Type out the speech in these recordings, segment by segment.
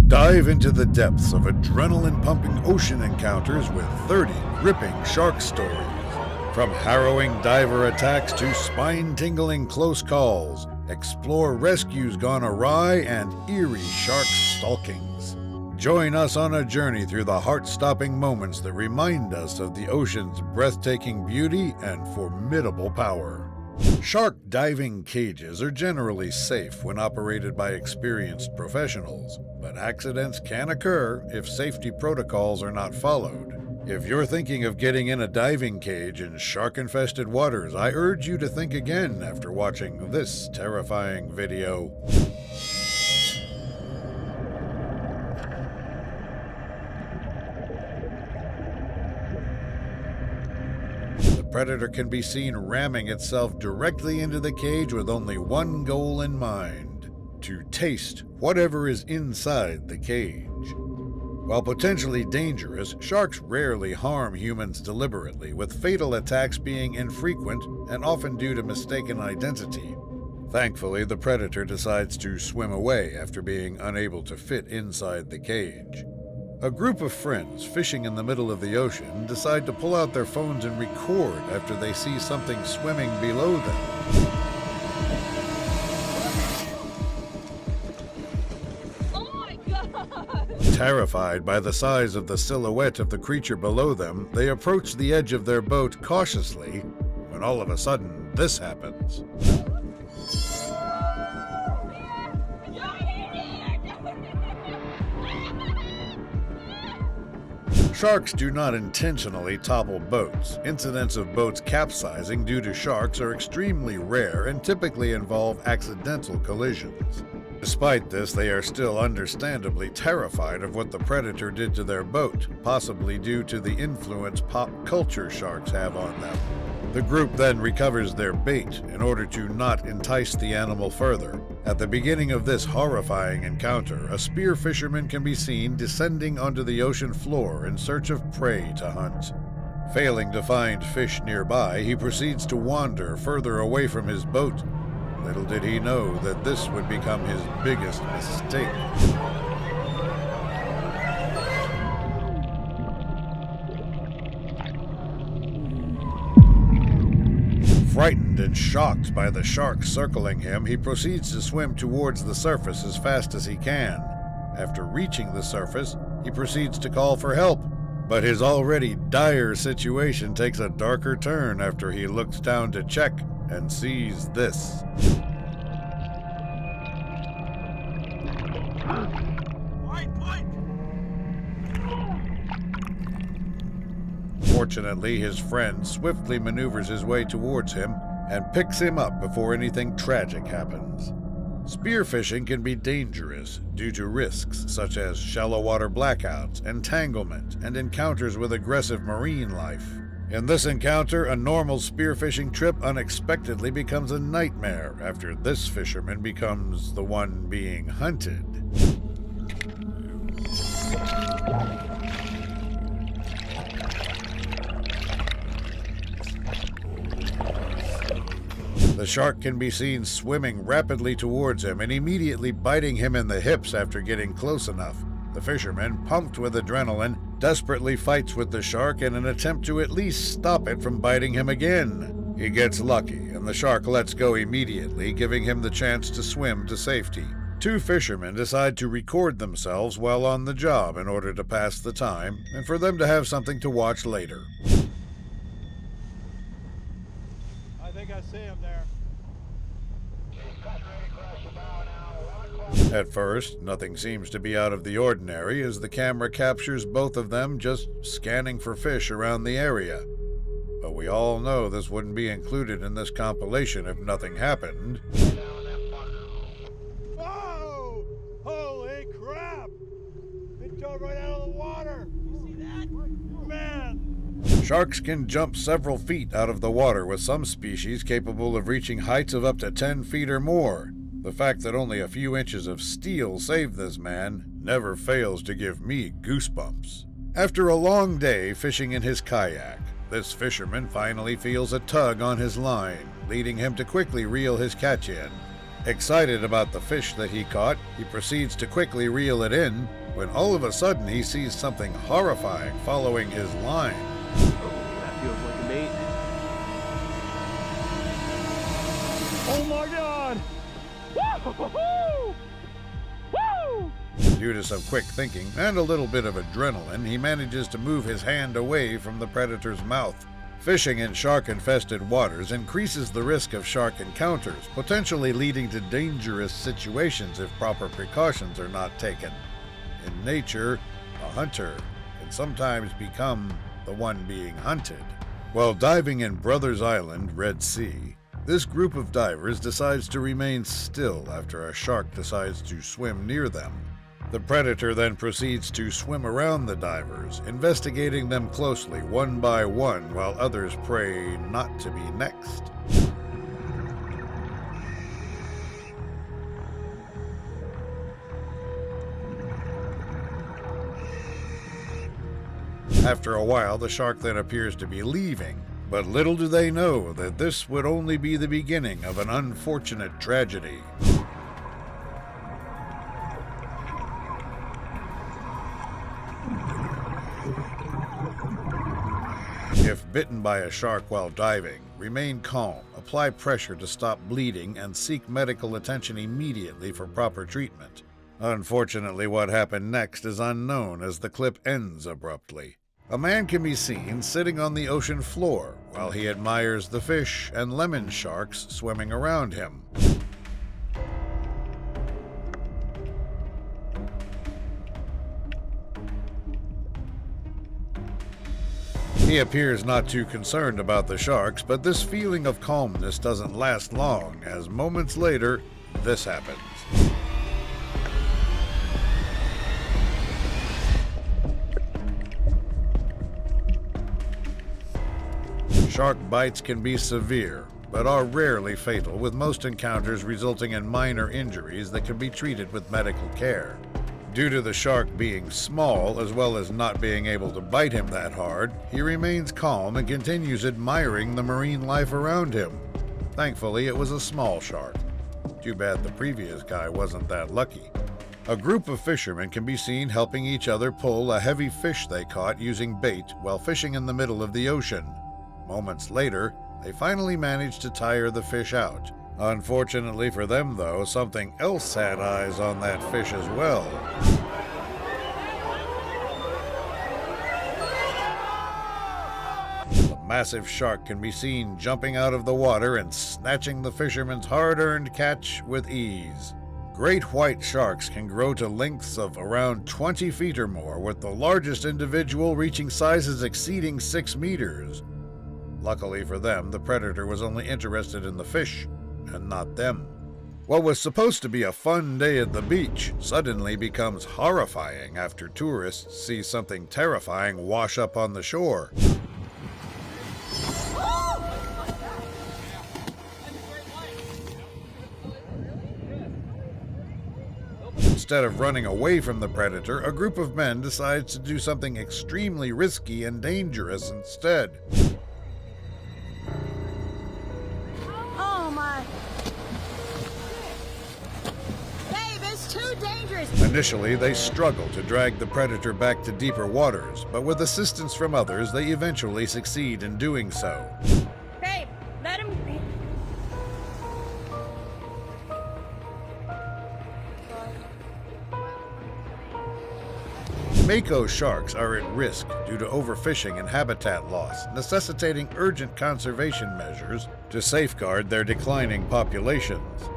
Dive into the depths of adrenaline-pumping ocean encounters with 30 gripping shark stories. From harrowing diver attacks to spine-tingling close calls, explore rescues gone awry and eerie shark stalkings. Join us on a journey through the heart-stopping moments that remind us of the ocean's breathtaking beauty and formidable power. Shark diving cages are generally safe when operated by experienced professionals, but accidents can occur if safety protocols are not followed. If you're thinking of getting in a diving cage in shark-infested waters, I urge you to think again after watching this terrifying video. The predator can be seen ramming itself directly into the cage with only one goal in mind: to taste whatever is inside the cage. While potentially dangerous, sharks rarely harm humans deliberately, with fatal attacks being infrequent and often due to mistaken identity. Thankfully, the predator decides to swim away after being unable to fit inside the cage. A group of friends fishing in the middle of the ocean decide to pull out their phones and record after they see something swimming below them. Oh my God! Terrified by the size of the silhouette of the creature below them, they approach the edge of their boat cautiously, when all of a sudden, this happens. Sharks do not intentionally topple boats. Incidents of boats capsizing due to sharks are extremely rare and typically involve accidental collisions. Despite this, they are still understandably terrified of what the predator did to their boat, possibly due to the influence pop culture sharks have on them. The group then recovers their bait in order to not entice the animal further. At the beginning of this horrifying encounter, a spear fisherman can be seen descending onto the ocean floor in search of prey to hunt. Failing to find fish nearby, he proceeds to wander further away from his boat. Little did he know that this would become his biggest mistake. Frightened and shocked by the shark circling him, he proceeds to swim towards the surface as fast as he can. After reaching the surface, he proceeds to call for help, but his already dire situation takes a darker turn after he looks down to check and sees this. Fortunately, his friend swiftly maneuvers his way towards him and picks him up before anything tragic happens. Spearfishing can be dangerous due to risks such as shallow water blackouts, entanglement, and encounters with aggressive marine life. In this encounter, a normal spearfishing trip unexpectedly becomes a nightmare after this fisherman becomes the one being hunted. The shark can be seen swimming rapidly towards him and immediately biting him in the hips after getting close enough. The fisherman, pumped with adrenaline, desperately fights with the shark in an attempt to at least stop it from biting him again. He gets lucky, and the shark lets go immediately, giving him the chance to swim to safety. Two fishermen decide to record themselves while on the job in order to pass the time, and for them to have something to watch later. I think I see him there. At first, nothing seems to be out of the ordinary as the camera captures both of them just scanning for fish around the area. But we all know this wouldn't be included in this compilation if nothing happened. Whoa! Holy crap! It dove right out of the water! You see that? Man! Sharks can jump several feet out of the water, with some species capable of reaching heights of up to 10 feet or more. The fact that only a few inches of steel saved this man never fails to give me goosebumps. After a long day fishing in his kayak, This fisherman finally feels a tug on his line, leading him to quickly reel his catch in. Excited about the fish that he caught, he proceeds to quickly reel it in, when all of a sudden he sees something horrifying following his line. Oh, that feels like a mate. Oh my God! Woo! Woo! Due to some quick thinking and a little bit of adrenaline, he manages to move his hand away from the predator's mouth. Fishing in shark-infested waters increases the risk of shark encounters, potentially leading to dangerous situations if proper precautions are not taken. In nature, a hunter can sometimes become the one being hunted. While diving in Brothers Island, Red Sea, this group of divers decides to remain still after a shark decides to swim near them. The predator then proceeds to swim around the divers, investigating them closely one by one while others pray not to be next. After a while, the shark then appears to be leaving, but little do they know that this would only be the beginning of an unfortunate tragedy. If bitten by a shark while diving, remain calm, apply pressure to stop bleeding, and seek medical attention immediately for proper treatment. Unfortunately, what happened next is unknown as the clip ends abruptly. A man can be seen sitting on the ocean floor while he admires the fish and lemon sharks swimming around him. He appears not too concerned about the sharks, but this feeling of calmness doesn't last long, as moments later, this happens. Shark bites can be severe, but are rarely fatal, with most encounters resulting in minor injuries that can be treated with medical care. Due to the shark being small, as well as not being able to bite him that hard, he remains calm and continues admiring the marine life around him. Thankfully, it was a small shark. Too bad the previous guy wasn't that lucky. A group of fishermen can be seen helping each other pull a heavy fish they caught using bait while fishing in the middle of the ocean. Moments later, they finally managed to tire the fish out. Unfortunately for them, though, something else had eyes on that fish as well. The massive shark can be seen jumping out of the water and snatching the fisherman's hard-earned catch with ease. Great white sharks can grow to lengths of around 20 feet or more, with the largest individual reaching sizes exceeding 6 meters. Luckily for them, the predator was only interested in the fish, and not them. What was supposed to be a fun day at the beach suddenly becomes horrifying after tourists see something terrifying wash up on the shore. Instead of running away from the predator, a group of men decides to do something extremely risky and dangerous instead. Initially, they struggle to drag the predator back to deeper waters, but with assistance from others, they eventually succeed in doing so. Babe, let him be. Mako sharks are at risk due to overfishing and habitat loss, necessitating urgent conservation measures to safeguard their declining populations.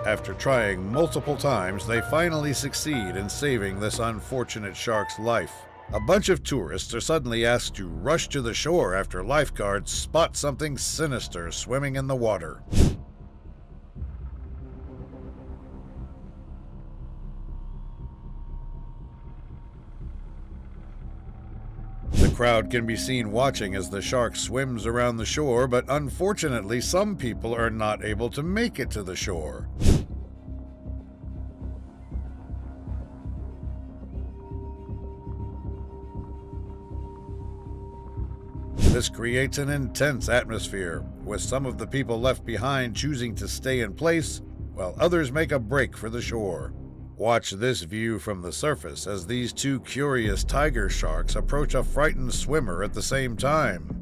After trying multiple times, they finally succeed in saving this unfortunate shark's life. A bunch of tourists are suddenly asked to rush to the shore after lifeguards spot something sinister swimming in the water. The crowd can be seen watching as the shark swims around the shore, but unfortunately some people are not able to make it to the shore. This creates an intense atmosphere, with some of the people left behind choosing to stay in place, while others make a break for the shore. Watch this view from the surface as these two curious tiger sharks approach a frightened swimmer at the same time.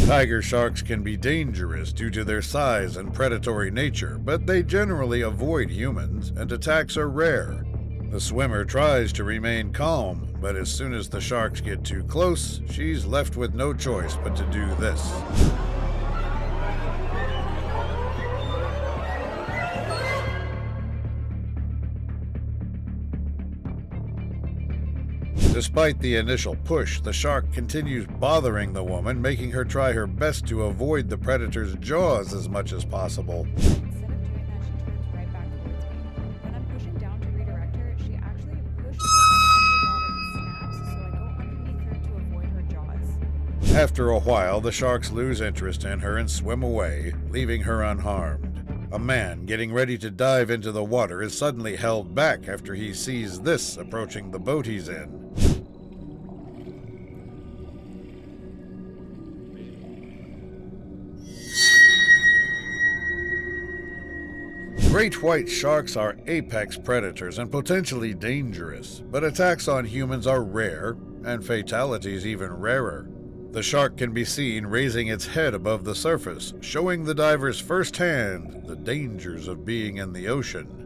Tiger sharks can be dangerous due to their size and predatory nature, but they generally avoid humans, and attacks are rare. The swimmer tries to remain calm, but as soon as the sharks get too close, she's left with no choice but to do this. Despite the initial push, the shark continues bothering the woman, making her try her best to avoid the predator's jaws as much as possible. Instead of doing that, she turns right back towards me. When I'm pushing down to redirect her, she actually pushes her head out of the water and snaps, so I go underneath her to avoid her jaws. After a while, the sharks lose interest in her and swim away, leaving her unharmed. A man getting ready to dive into the water is suddenly held back after he sees this approaching the boat he's in. Great white sharks are apex predators and potentially dangerous, but attacks on humans are rare, and fatalities even rarer. The shark can be seen raising its head above the surface, showing the divers firsthand the dangers of being in the ocean.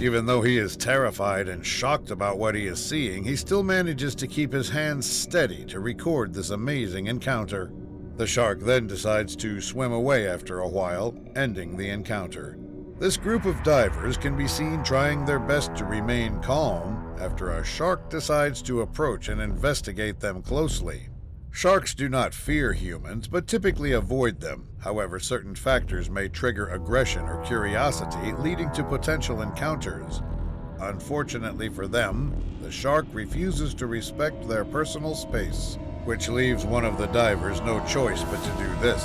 Even though he is terrified and shocked about what he is seeing, he still manages to keep his hands steady to record this amazing encounter. The shark then decides to swim away after a while, ending the encounter. This group of divers can be seen trying their best to remain calm after a shark decides to approach and investigate them closely. Sharks do not fear humans, but typically avoid them. However, certain factors may trigger aggression or curiosity, leading to potential encounters. Unfortunately for them, the shark refuses to respect their personal space, which leaves one of the divers no choice but to do this.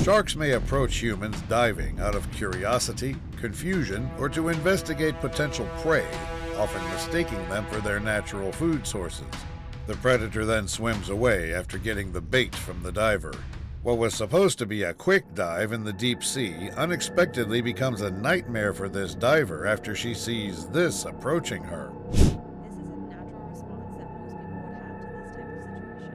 Sharks may approach humans diving out of curiosity, confusion, or to investigate potential prey, often mistaking them for their natural food sources. The predator then swims away after getting the bait from the diver. What was supposed to be a quick dive in the deep sea unexpectedly becomes a nightmare for this diver after she sees this approaching her. This is a natural response that most people would have to this type of situation.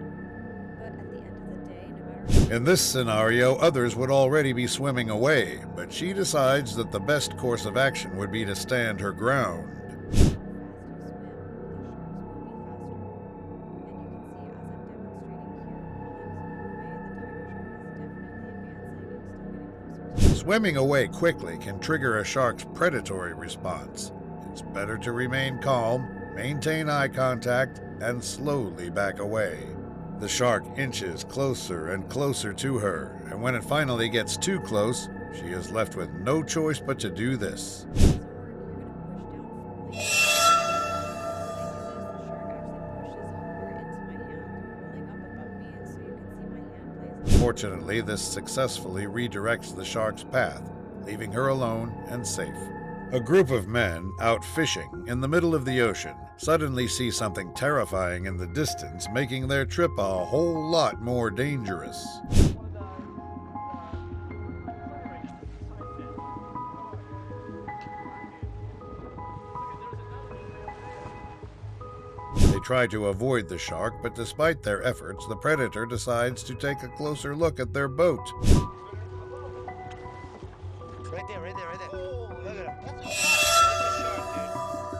But at the end of the day, no matter In this scenario, others would already be swimming away, but she decides that the best course of action would be to stand her ground. how fast you swim, the sharks will be faster. And you can see as I'm demonstrating here, while I was away, the tiger shark is definitely advancing and still getting closer. Swimming away quickly can trigger a shark's predatory response. It's better to remain calm, maintain eye contact, and slowly back away. The shark inches closer and closer to her, and when it finally gets too close, she is left with no choice but to do this. Fortunately, this successfully redirects the shark's path, leaving her alone and safe. A group of men out fishing in the middle of the ocean suddenly see something terrifying in the distance, making their trip a whole lot more dangerous. They try to avoid the shark, but despite their efforts, the predator decides to take a closer look at their boat. Right there, right there, right there. Look at him.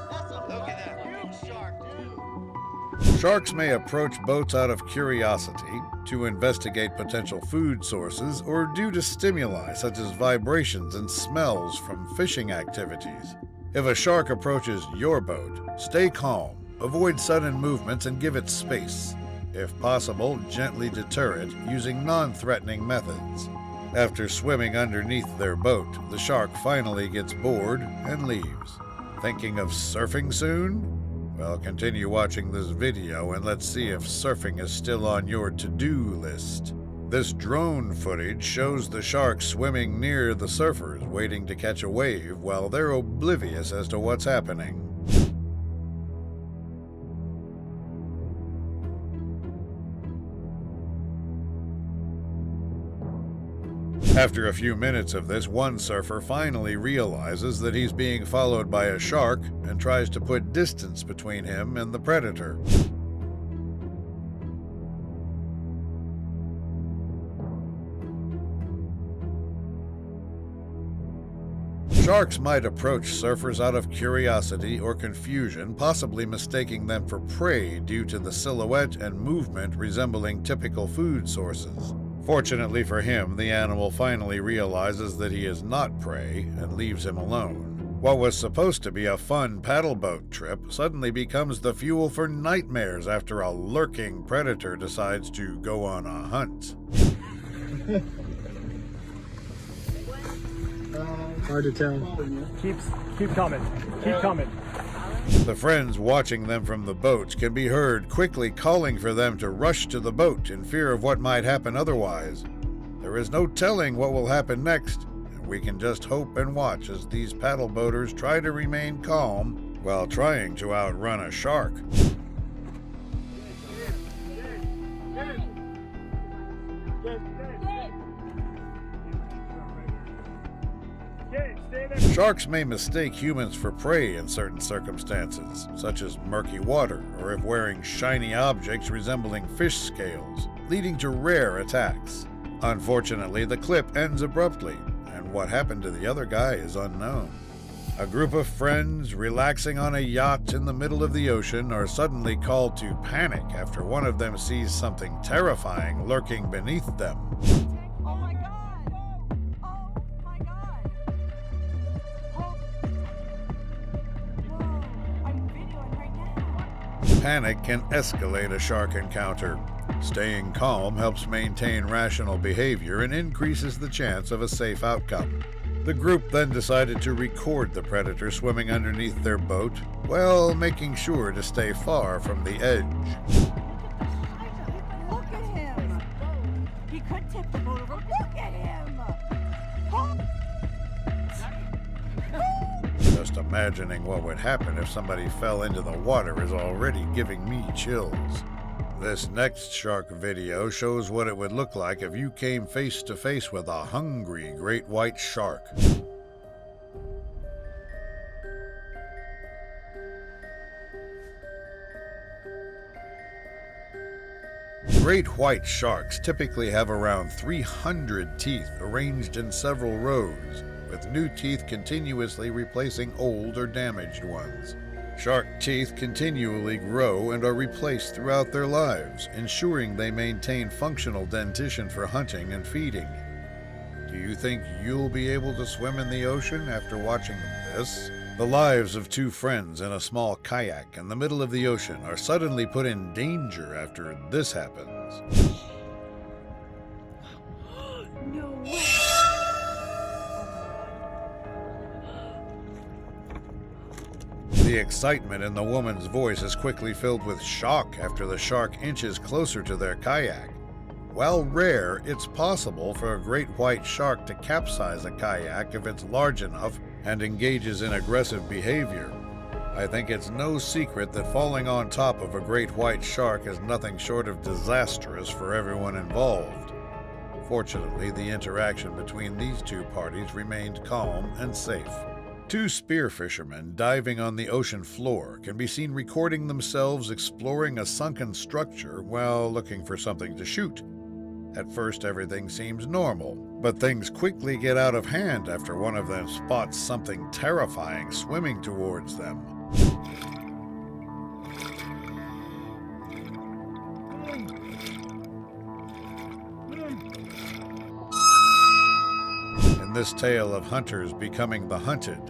That's a shark, dude. Look at that huge shark, dude. Sharks may approach boats out of curiosity, to investigate potential food sources, or due to stimuli such as vibrations and smells from fishing activities. If a shark approaches your boat, stay calm, avoid sudden movements, and give it space. If possible, gently deter it using non-threatening methods. After swimming underneath their boat, the shark finally gets bored and leaves. Thinking of surfing soon? Well, continue watching this video and let's see if surfing is still on your to-do list. This drone footage shows the shark swimming near the surfers, waiting to catch a wave while they're oblivious as to what's happening. After a few minutes of this, one surfer finally realizes that he's being followed by a shark and tries to put distance between him and the predator. Sharks might approach surfers out of curiosity or confusion, possibly mistaking them for prey due to the silhouette and movement resembling typical food sources. Fortunately for him, the animal finally realizes that he is not prey and leaves him alone. What was supposed to be a fun paddle boat trip suddenly becomes the fuel for nightmares after a lurking predator decides to go on a hunt. Hard to tell. Keep coming. Keep coming. The friends watching them from the boats can be heard quickly calling for them to rush to the boat in fear of what might happen otherwise. There is no telling what will happen next, and we can just hope and watch as these paddle boaters try to remain calm while trying to outrun a shark. Sharks may mistake humans for prey in certain circumstances, such as murky water or if wearing shiny objects resembling fish scales, leading to rare attacks. Unfortunately, the clip ends abruptly, and what happened to the other guy is unknown. A group of friends relaxing on a yacht in the middle of the ocean are suddenly called to panic after one of them sees something terrifying lurking beneath them. Oh my god! Oh my god! Whoa, I'm videoing right now. Panic can escalate a shark encounter. Staying calm helps maintain rational behavior and increases the chance of a safe outcome. The group then decided to record the predator swimming underneath their boat, while making sure to stay far from the edge. Look at him! He could tip the boat over. Look at him! Just imagining what would happen if somebody fell into the water is already giving me chills. This next shark video shows what it would look like if you came face to face with a hungry great white shark. Great white sharks typically have around 300 teeth arranged in several rows, with new teeth continuously replacing old or damaged ones. Shark teeth continually grow and are replaced throughout their lives, ensuring they maintain functional dentition for hunting and feeding. Do you think you'll be able to swim in the ocean after watching this? The lives of two friends in a small kayak in the middle of the ocean are suddenly put in danger after this happens. No way! The excitement in the woman's voice is quickly filled with shock after the shark inches closer to their kayak. While rare, it's possible for a great white shark to capsize a kayak if it's large enough and engages in aggressive behavior. I think it's no secret that falling on top of a great white shark is nothing short of disastrous for everyone involved. Fortunately, the interaction between these two parties remained calm and safe. Two spear fishermen diving on the ocean floor can be seen recording themselves exploring a sunken structure while looking for something to shoot. At first, everything seems normal, but things quickly get out of hand after one of them spots something terrifying swimming towards them. In this tale of hunters becoming the hunted,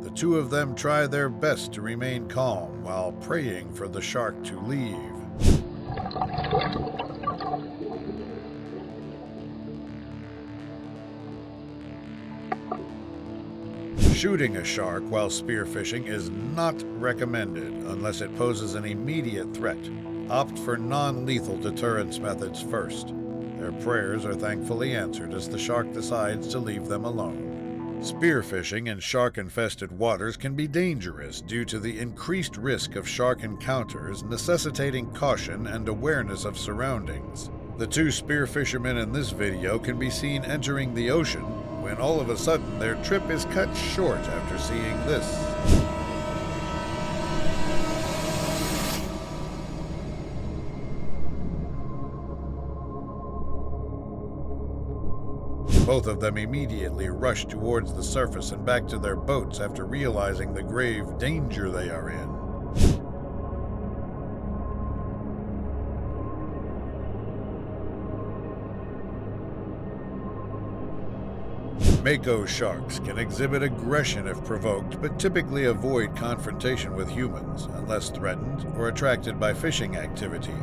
the two of them try their best to remain calm while praying for the shark to leave. Shooting a shark while spearfishing is not recommended unless it poses an immediate threat. Opt for non-lethal deterrence methods first. Their prayers are thankfully answered as the shark decides to leave them alone. Spearfishing in shark-infested waters can be dangerous due to the increased risk of shark encounters, necessitating caution and awareness of surroundings. The two spearfishermen in this video can be seen entering the ocean when all of a sudden their trip is cut short after seeing this. Both of them immediately rush towards the surface and back to their boats after realizing the grave danger they are in. Mako sharks can exhibit aggression if provoked, but typically avoid confrontation with humans unless threatened or attracted by fishing activity.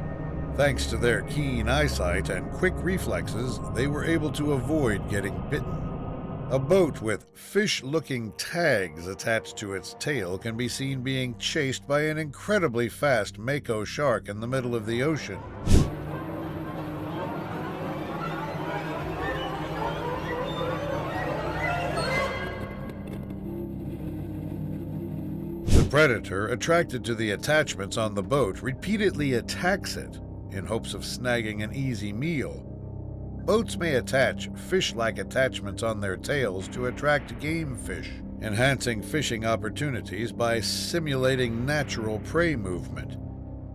Thanks to their keen eyesight and quick reflexes, they were able to avoid getting bitten. A boat with fish-looking tags attached to its tail can be seen being chased by an incredibly fast Mako shark in the middle of the ocean. The predator, attracted to the attachments on the boat, repeatedly attacks it in hopes of snagging an easy meal. Boats may attach fish-like attachments on their tails to attract game fish, enhancing fishing opportunities by simulating natural prey movement.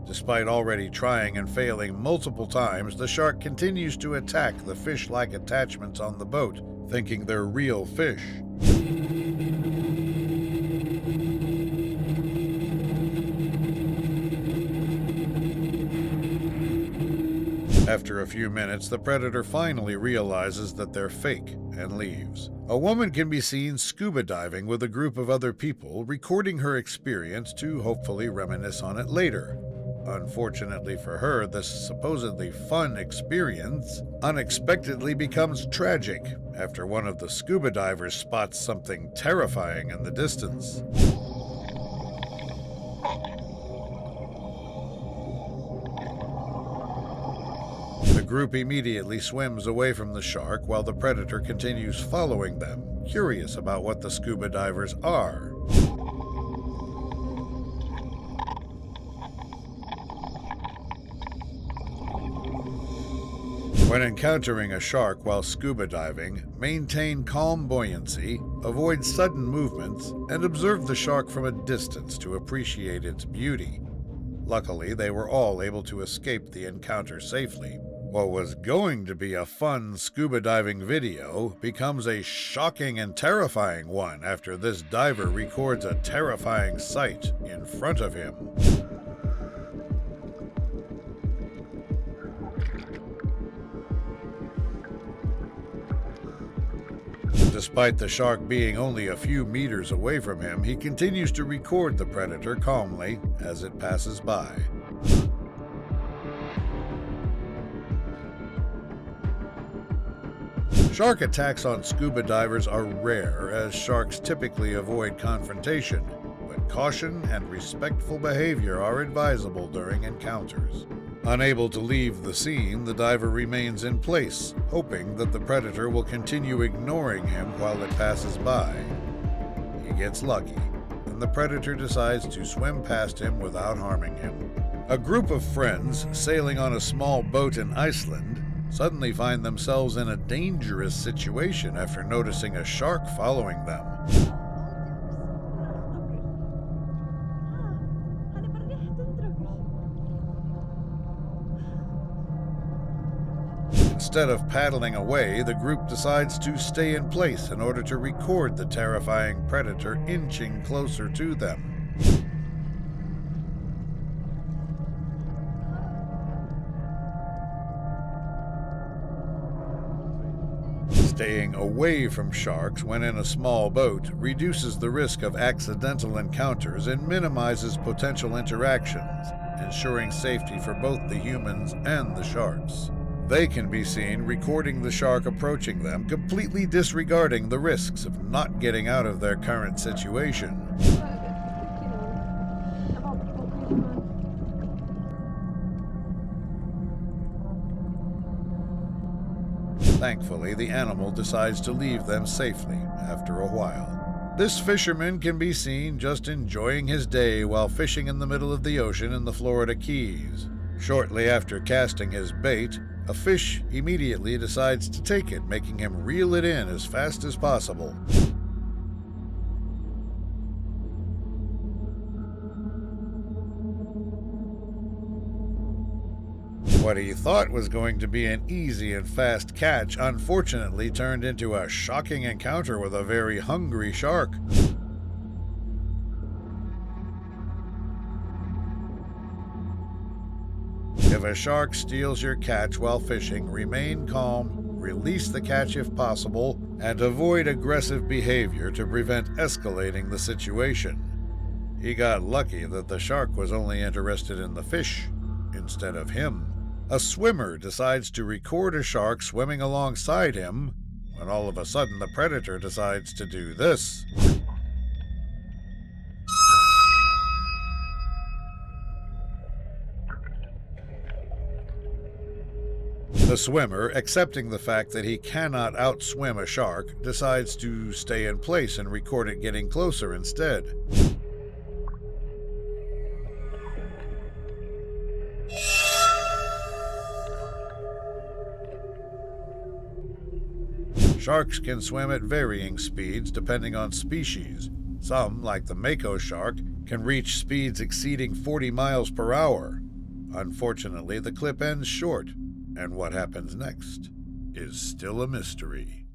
Despite already trying and failing multiple times, the shark continues to attack the fish-like attachments on the boat, thinking they're real fish. After a few minutes, the predator finally realizes that they're fake and leaves. A woman can be seen scuba diving with a group of other people, recording her experience to hopefully reminisce on it later. Unfortunately for her, this supposedly fun experience unexpectedly becomes tragic after one of the scuba divers spots something terrifying in the distance. The group immediately swims away from the shark while the predator continues following them, curious about what the scuba divers are. When encountering a shark while scuba diving, maintain calm buoyancy, avoid sudden movements, and observe the shark from a distance to appreciate its beauty. Luckily, they were all able to escape the encounter safely. What was going to be a fun scuba diving video becomes a shocking and terrifying one after this diver records a terrifying sight in front of him. Despite the shark being only a few meters away from him, he continues to record the predator calmly as it passes by. Shark attacks on scuba divers are rare, as sharks typically avoid confrontation, but caution and respectful behavior are advisable during encounters. Unable to leave the scene, the diver remains in place, hoping that the predator will continue ignoring him while it passes by. He gets lucky, and the predator decides to swim past him without harming him. A group of friends sailing on a small boat in Iceland suddenly find themselves in a dangerous situation after noticing a shark following them. Instead of paddling away, the group decides to stay in place in order to record the terrifying predator inching closer to them. Staying away from sharks when in a small boat reduces the risk of accidental encounters and minimizes potential interactions, ensuring safety for both the humans and the sharks. They can be seen recording the shark approaching them, completely disregarding the risks of not getting out of their current situation. Thankfully, the animal decides to leave them safely after a while. This fisherman can be seen just enjoying his day while fishing in the middle of the ocean in the Florida Keys. Shortly after casting his bait, a fish immediately decides to take it, making him reel it in as fast as possible. What he thought was going to be an easy and fast catch unfortunately turned into a shocking encounter with a very hungry shark. If a shark steals your catch while fishing, remain calm, release the catch if possible, and avoid aggressive behavior to prevent escalating the situation. He got lucky that the shark was only interested in the fish instead of him. A swimmer decides to record a shark swimming alongside him, when all of a sudden the predator decides to do this. The swimmer, accepting the fact that he cannot outswim a shark, decides to stay in place and record it getting closer instead. Sharks can swim at varying speeds depending on species. Some, like the mako shark, can reach speeds exceeding 40 miles per hour. Unfortunately, the clip ends short, and what happens next is still a mystery.